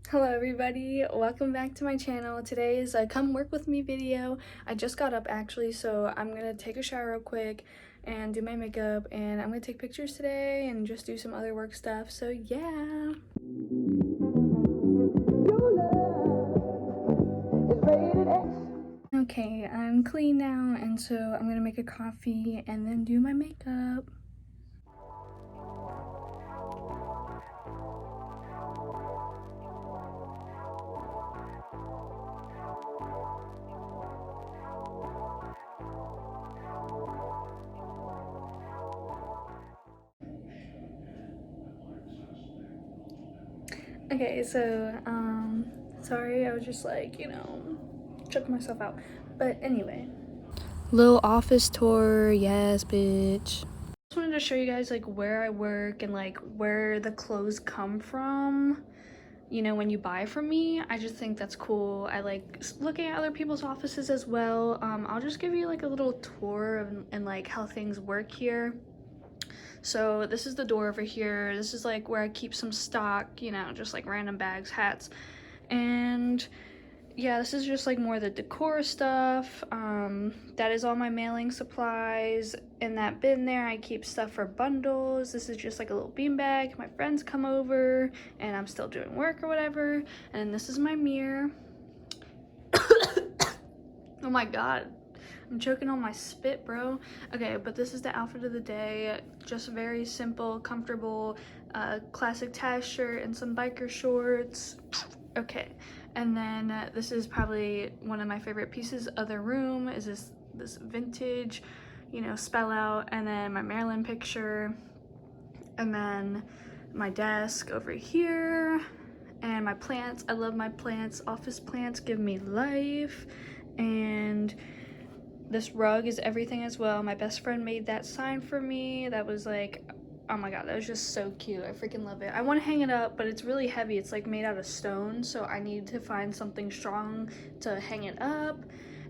Hello everybody, welcome back to my channel. Today is a come work with me video. I just got up actually, so I'm gonna take a shower real quick and do my makeup, and I'm gonna take pictures today and just do some other work stuff, so yeah. Okay, I'm clean now, and so I'm gonna make a coffee and then do my makeup. Okay, so sorry, I was just like, checking myself out. But anyway, little office tour, yes, bitch. Just wanted to show you guys like where I work and like where the clothes come from. You know, when you buy from me, I just think that's cool. I like looking at other people's offices as well. I'll just give you like a little tour and like how things work here. So this is the door over here. This is like where I keep some stock, you know, just like random bags, hats, and yeah, this is just like more the decor stuff. That is all my mailing supplies. In that bin there, I keep stuff for bundles. This is just like a little bean bag. My friends come over and I'm still doing work or whatever. And this is my mirror. Oh my god, I'm choking on my spit, bro. Okay, but this is the outfit of the day. Just very simple, comfortable, classic tie shirt and some biker shorts. Okay, and then this is probably one of my favorite pieces of the room is this vintage, you know, spell out, and then my Maryland picture, and then my desk over here, and my plants. I love my plants. Office plants give me life. And this rug is everything as well. My best friend made that sign for me. That was like, oh my god, that was just so cute. I freaking love it. I want to hang it up, but it's really heavy. It's like made out of stone, so I need to find something strong to hang it up.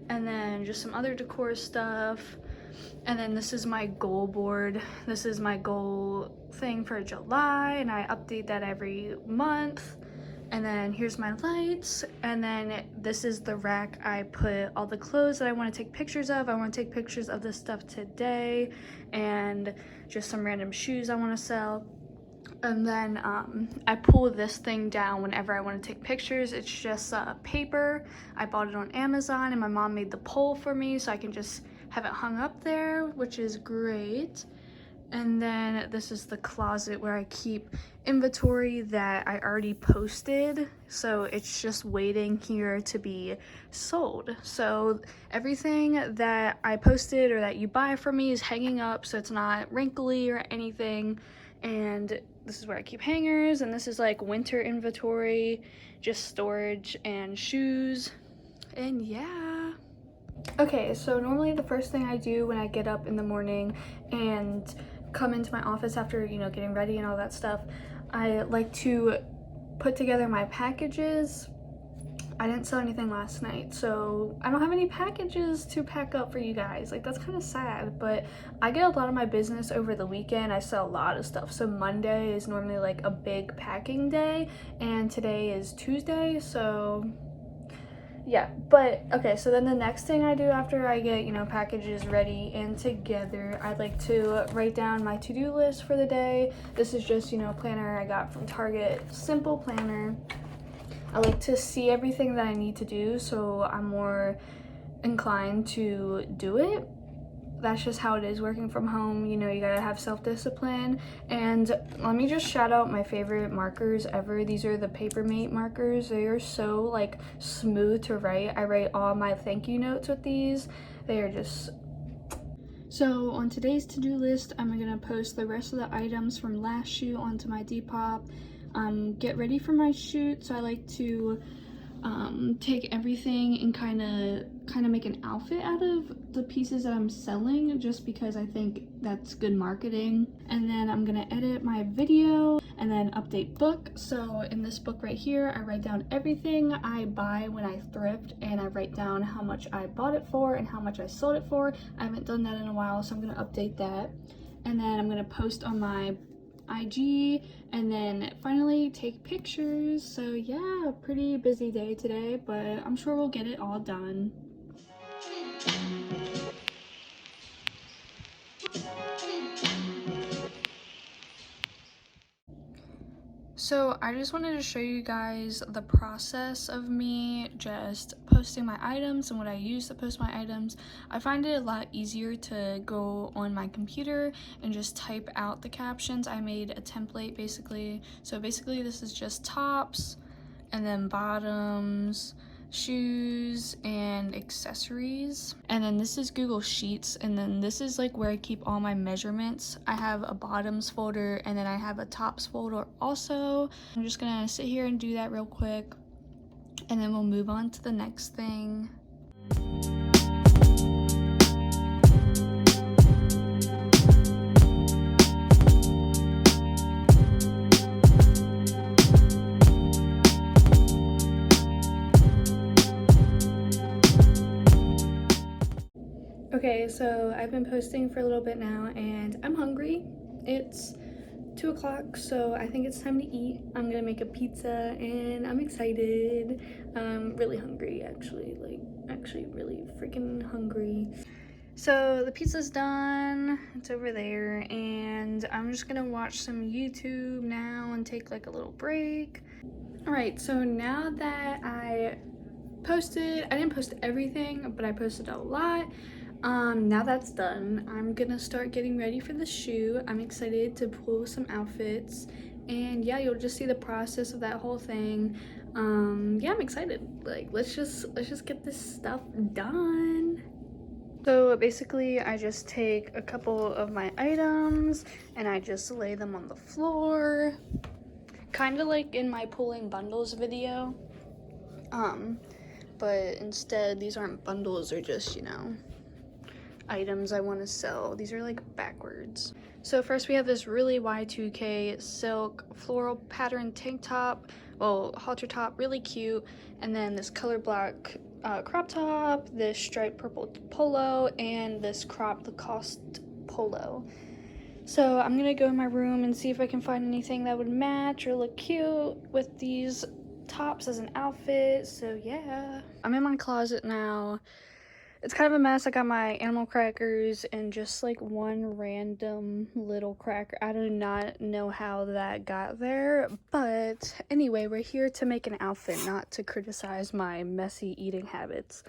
And then just some other decor stuff. And then this is my goal board. This is my goal thing for July, and I update that every month. And then here's my lights, and then this is the rack I put all the clothes that I want to take pictures of. I want to take pictures of this stuff today, and just some random shoes I want to sell. And then I pull this thing down whenever I want to take pictures. It's just paper. I bought it on Amazon, and my mom made the pole for me so I can just have it hung up there, which is great. And then this is the closet where I keep inventory that I already posted, so it's just waiting here to be sold. So everything that I posted or that you buy from me is hanging up, so it's not wrinkly or anything. And this is where I keep hangers, and this is like winter inventory, just storage and shoes, and yeah. Okay, so normally the first thing I do when I get up in the morning and come into my office after, you know, getting ready and all that stuff, I like to put together my packages. I didn't sell anything last night, so I don't have any packages to pack up for you guys. Like, that's kind of sad, but I get a lot of my business over the weekend. I sell a lot of stuff, so Monday is normally like a big packing day, and today is Tuesday, so yeah. But okay, so then the next thing I do after I get, you know, packages ready and together, I like to write down my to-do list for the day. This is just, you know, a planner I got from Target, simple planner. I like to see everything that I need to do, so I'm more inclined to do it. That's just how it is working from home. You know, you gotta have self-discipline. And let me just shout out my favorite markers ever. These are the Papermate markers. They are so like smooth to write. I write all my thank you notes with these. They are just... So on today's to-do list, I'm gonna post the rest of the items from last shoot onto my Depop. Get ready for my shoot, so I like to take everything and kind of make an outfit out of the pieces that I'm selling, just because I think that's good marketing. And then I'm gonna edit my video and then update book. So in this book right here, I write down everything I buy when I thrift, and I write down how much I bought it for and how much I sold it for. I haven't done that in a while, so I'm gonna update that. And then I'm gonna post on my IG, and then finally take pictures. So yeah, pretty busy day today, but I'm sure we'll get it all done. So I just wanted to show you guys the process of me just posting my items and what I use to post my items. I find it a lot easier to go on my computer and just type out the captions. I made a template basically. So basically this is just tops and then bottoms, shoes, and accessories. And then this is Google Sheets, and then this is like where I keep all my measurements. I have a bottoms folder and then I have a tops folder also. I'm just gonna sit here and do that real quick, and then we'll move on to the next thing. Okay, so I've been posting for a little bit now and I'm hungry. It's 2 o'clock, so I think it's time to eat. I'm gonna make a pizza and I'm excited. I'm really hungry actually, really freaking hungry. So the pizza's done, it's over there, and I'm just gonna watch some YouTube now and take like a little break. Alright, so now that I didn't post everything, but I posted a lot. Now that's done, I'm gonna start getting ready for the shoot. I'm excited to pull some outfits, and yeah, you'll just see the process of that whole thing. Yeah, I'm excited. Like, let's just get this stuff done. So basically, I just take a couple of my items and I just lay them on the floor, kind of like in my pulling bundles video. But instead, these aren't bundles, they're just, you know, items I want to sell. These are like backwards. So first we have this really Y2K silk floral pattern tank top, well, halter top, really cute, and then this color black crop top, this striped purple polo, and this cropped Lacoste polo. So I'm gonna go in my room and see if I can find anything that would match or look cute with these tops as an outfit. So yeah, I'm in my closet now. It's kind of a mess. I got my animal crackers and just like one random little cracker. I do not know how that got there, but anyway, we're here to make an outfit, not to criticize my messy eating habits.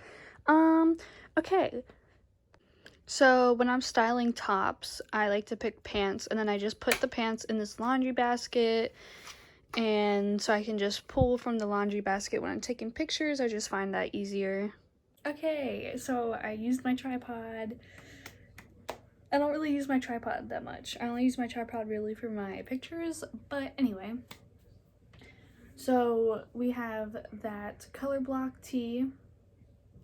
Okay. So when I'm styling tops, I like to pick pants, and then I just put the pants in this laundry basket, and so I can just pull from the laundry basket when I'm taking pictures. I just find that easier. Okay, so I used my tripod. I don't really use my tripod that much. I only use my tripod really for my pictures, but anyway. So we have that color block tee.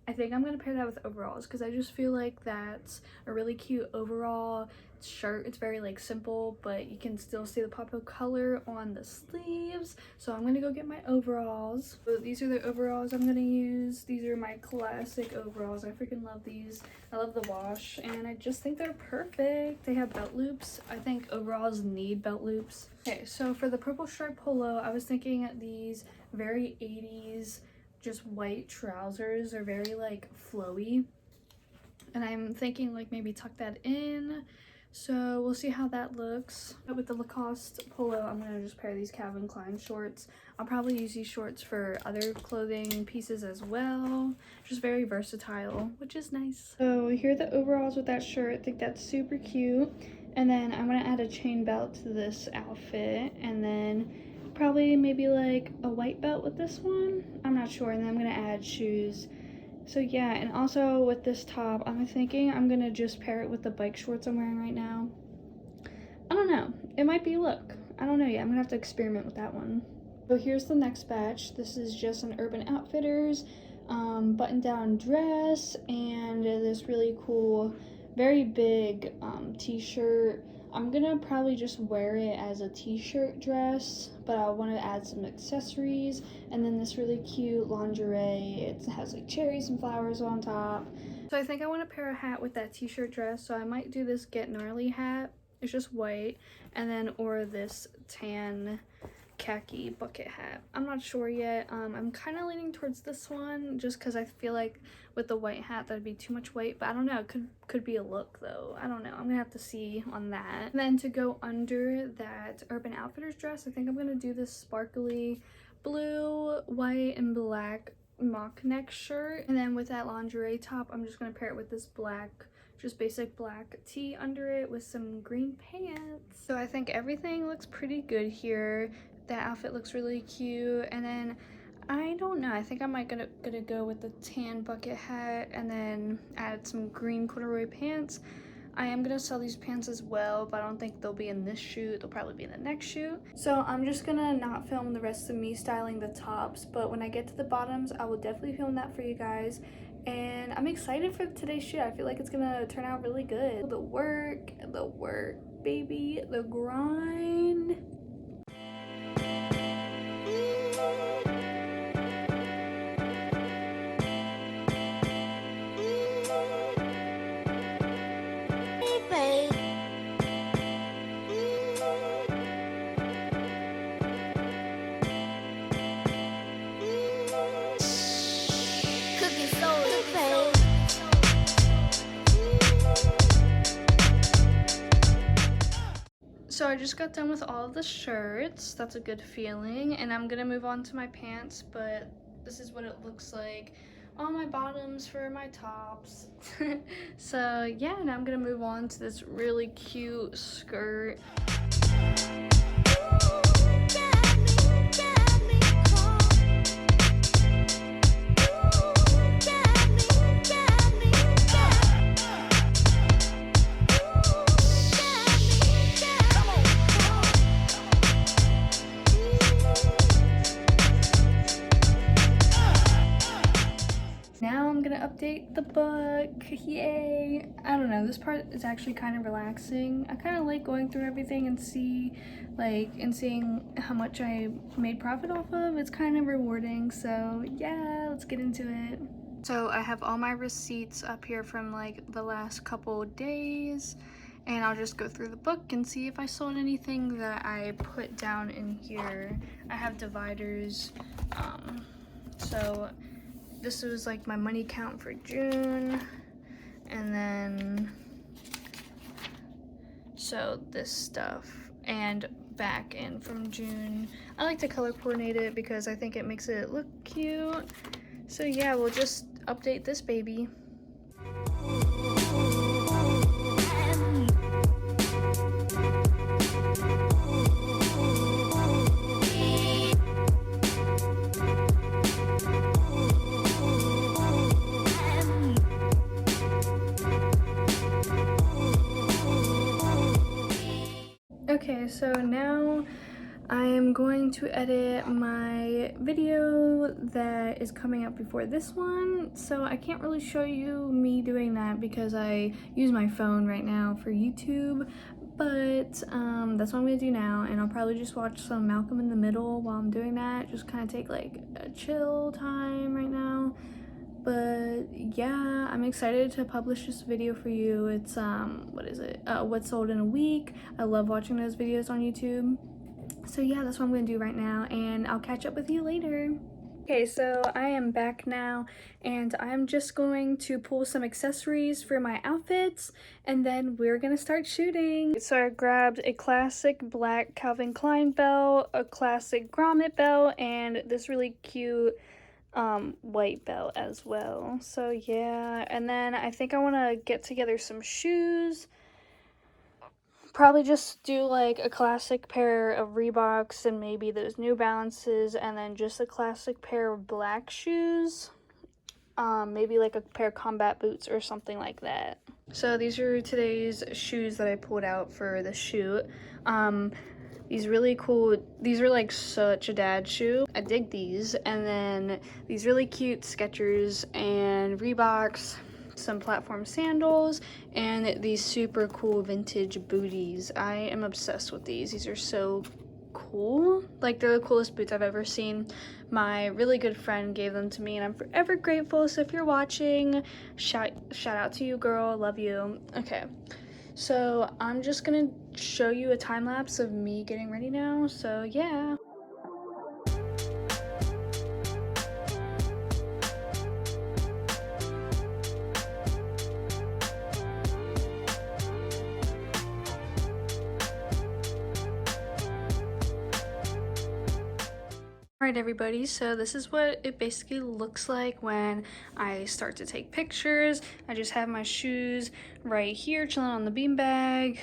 I think I'm going to pair that with overalls because I just feel like that's a really cute overall shirt. It's very like simple, but you can still see the pop of color on the sleeves. So I'm going to go get my overalls. So these are the overalls I'm going to use. These are my classic overalls. I freaking love these. I love the wash and I just think they're perfect. They have belt loops. I think overalls need belt loops. Okay, so for the purple striped polo, I was thinking these very 80s just white trousers are very like flowy, and I'm thinking like maybe tuck that in, so we'll see how that looks. But with the Lacoste polo, I'm gonna just pair these Calvin Klein shorts. I'll probably use these shorts for other clothing pieces as well. Just very versatile, which is nice. So here are the overalls with that shirt. I think that's super cute. And then I'm gonna add a chain belt to this outfit, and then probably maybe like a white belt with this one. I'm not sure. And then I'm gonna add shoes. So yeah, and also with this top, I'm thinking I'm gonna just pair it with the bike shorts I'm wearing right now. I don't know. It might be a look. I don't know yet. I'm gonna have to experiment with that one. So here's the next batch. This is just an Urban Outfitters button-down dress and this really cool, very big t-shirt. I'm gonna probably just wear it as a t-shirt dress, but I want to add some accessories, and then this really cute lingerie. It has like cherries and flowers on top. So I think I want to pair a hat with that t-shirt dress, so I might do this Get Gnarly hat. It's just white, and then or this tan khaki bucket hat. I'm not sure yet. I'm kind of leaning towards this one just because I feel like with the white hat that'd be too much weight, but I don't know, it could be a look though. I don't know, I'm gonna have to see on that. And then to go under that Urban Outfitters dress, I think I'm gonna do this sparkly blue, white, and black mock neck shirt, and then with that lingerie top I'm just gonna pair it with this black, just basic black tee under it with some green pants. So I think everything looks pretty good here. That outfit looks really cute. And then I don't know, I think I might gonna go with the tan bucket hat and then add some green corduroy pants. I am gonna sell these pants as well, but I don't think they'll be in this shoot. They'll probably be in the next shoot. So I'm just gonna not film the rest of me styling the tops, but when I get to the bottoms, I will definitely film that for you guys. And I'm excited for today's shoot. I feel like it's gonna turn out really good. The work, baby, the grind. So I just got done with all of the shirts. That's a good feeling. And I'm gonna move on to my pants, but this is what it looks like. All my bottoms for my tops. So yeah, now I'm gonna move on to this really cute skirt. Now I'm gonna update the book. Yay! I don't know, this part is actually kind of relaxing. I kind of like going through everything and seeing how much I made profit off of. It's kind of rewarding. So yeah, let's get into it. So I have all my receipts up here from like the last couple days, and I'll just go through the book and see if I sold anything that I put down in here. I have dividers. So this was like my money count for June, and then so this stuff and back in from June. I like to color coordinate it because I think it makes it look cute. So yeah, we'll just update this baby. Okay, so now I am going to edit my video that is coming up before this one. So I can't really show you me doing that because I use my phone right now for YouTube. But that's what I'm gonna do now, and I'll probably just watch some Malcolm in the Middle while I'm doing that. Just kind of take like a chill time right now. But yeah, I'm excited to publish this video for you. It's what is it? What's sold in a week. I love watching those videos on YouTube. So yeah, that's what I'm gonna do right now, and I'll catch up with you later. Okay, so I am back now, and I'm just going to pull some accessories for my outfits, and then we're gonna start shooting. So I grabbed a classic black Calvin Klein belt, a classic grommet belt, and this really cute white belt as well. So yeah, and then I think I want to get together some shoes. Probably just do like a classic pair of Reeboks and maybe those New Balances, and then just a classic pair of black shoes. Maybe like a pair of combat boots or something like that. So these are today's shoes that I pulled out for the shoot. These really cool, these are like such a dad shoe. I dig these. And then these really cute Skechers and Reeboks, some platform sandals, and these super cool vintage booties. I am obsessed with these. These are so cool. Like, they're the coolest boots I've ever seen. My really good friend gave them to me, and I'm forever grateful. So if you're watching, shout out to you, girl. Love you. Okay. So I'm just gonna show you a time lapse of me getting ready now. So yeah. Alright everybody, so this is what it basically looks like when I start to take pictures. I just have my shoes right here chilling on the beanbag,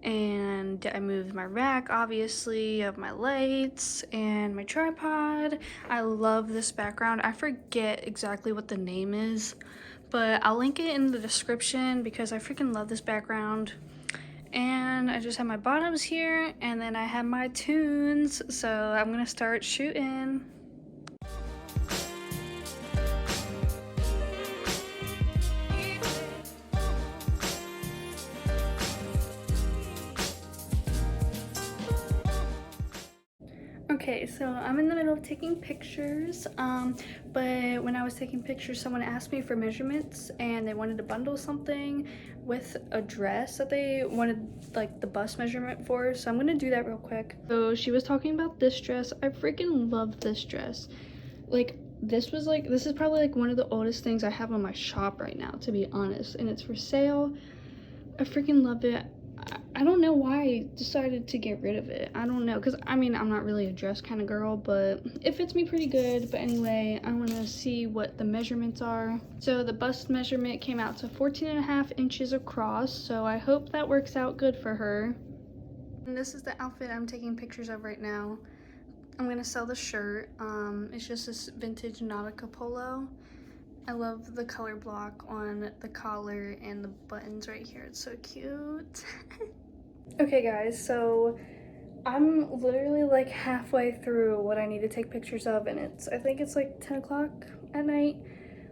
and I moved my rack, obviously, of my lights and my tripod. I love this background. I forget exactly what the name is, but I'll link it in the description because I freaking love this background. And I just have my bottoms here, and then I have my tunes, so I'm gonna start shooting. Okay, so I'm in the middle of taking pictures, but when I was taking pictures, someone asked me for measurements, and they wanted to bundle something with a dress that they wanted like the bust measurement for, so I'm gonna do that real quick. So she was talking about this dress. I freaking love this dress. Like, this is probably like one of the oldest things I have on my shop right now, to be honest, and it's for sale. I freaking love it. I don't know why I decided to get rid of it. I don't know, because I mean, I'm not really a dress kind of girl, but it fits me pretty good. But anyway, I want to see what the measurements are. So the bust measurement came out to 14.5 inches across, so I hope that works out good for her. And this is the outfit I'm taking pictures of right now. I'm gonna sell the shirt. It's just this vintage Nautica polo. I love the color block on the collar and the buttons right here. It's so cute. Okay guys, so I'm literally like halfway through what I need to take pictures of, and I think it's like 10 o'clock at night.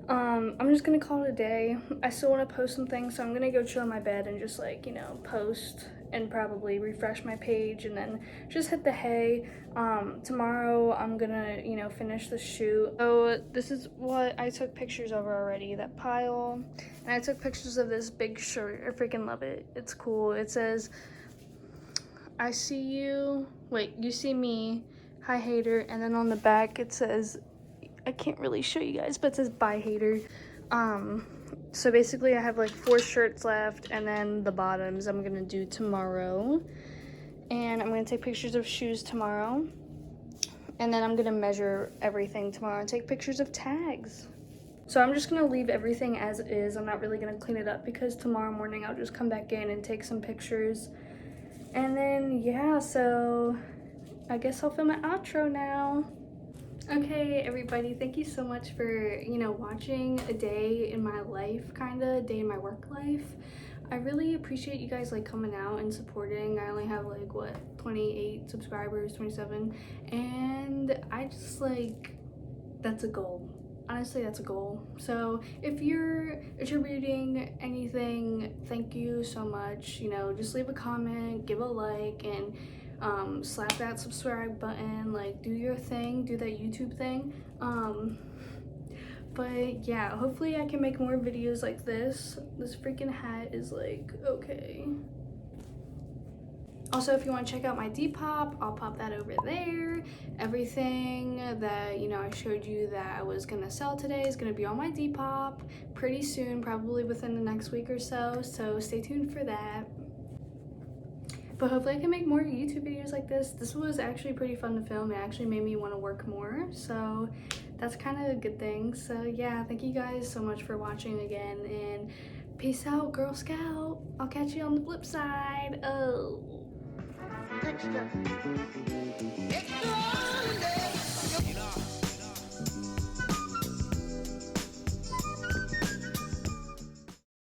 I'm just gonna call it a day. I still want to post some things, so I'm gonna go chill in my bed and just like, you know, post and probably refresh my page and then just hit the hay. Tomorrow I'm gonna, you know, finish the shoot. So this is what I took pictures of already, that pile. And I took pictures of this big shirt. I freaking love it. It's cool. It says, I see you, wait, you see me, hi hater, and then on the back it says, I can't really show you guys, but it says bye hater. So basically I have like 4 shirts left, and then the bottoms I'm gonna do tomorrow. And I'm gonna take pictures of shoes tomorrow. And then I'm gonna measure everything tomorrow and take pictures of tags. So I'm just gonna leave everything as is. I'm not really gonna clean it up because tomorrow morning I'll just come back in and take some pictures. And then, yeah, so I guess I'll film an outro now. Okay, everybody, thank you so much for, you know, watching a day in my life, kind of, a day in my work life. I really appreciate you guys, like, coming out and supporting. I only have, like, what, 28 subscribers, 27, and I just, like, that's a goal. Honestly, that's a goal. So if you're attributing anything, thank you so much. You know, just leave a comment, give a like, and slap that subscribe button. Like, do your thing, do that YouTube thing. But yeah, hopefully I can make more videos like this. This freaking hat is like, okay. Also, if you want to check out my Depop, I'll pop that over there. Everything that, you know, I showed you that I was going to sell today is going to be on my Depop pretty soon, probably within the next week or so. So stay tuned for that. But hopefully I can make more YouTube videos like this. This was actually pretty fun to film. It actually made me want to work more. So that's kind of a good thing. So yeah, thank you guys so much for watching again. And peace out, Girl Scout. I'll catch you on the flip side. Oh. Good stuff.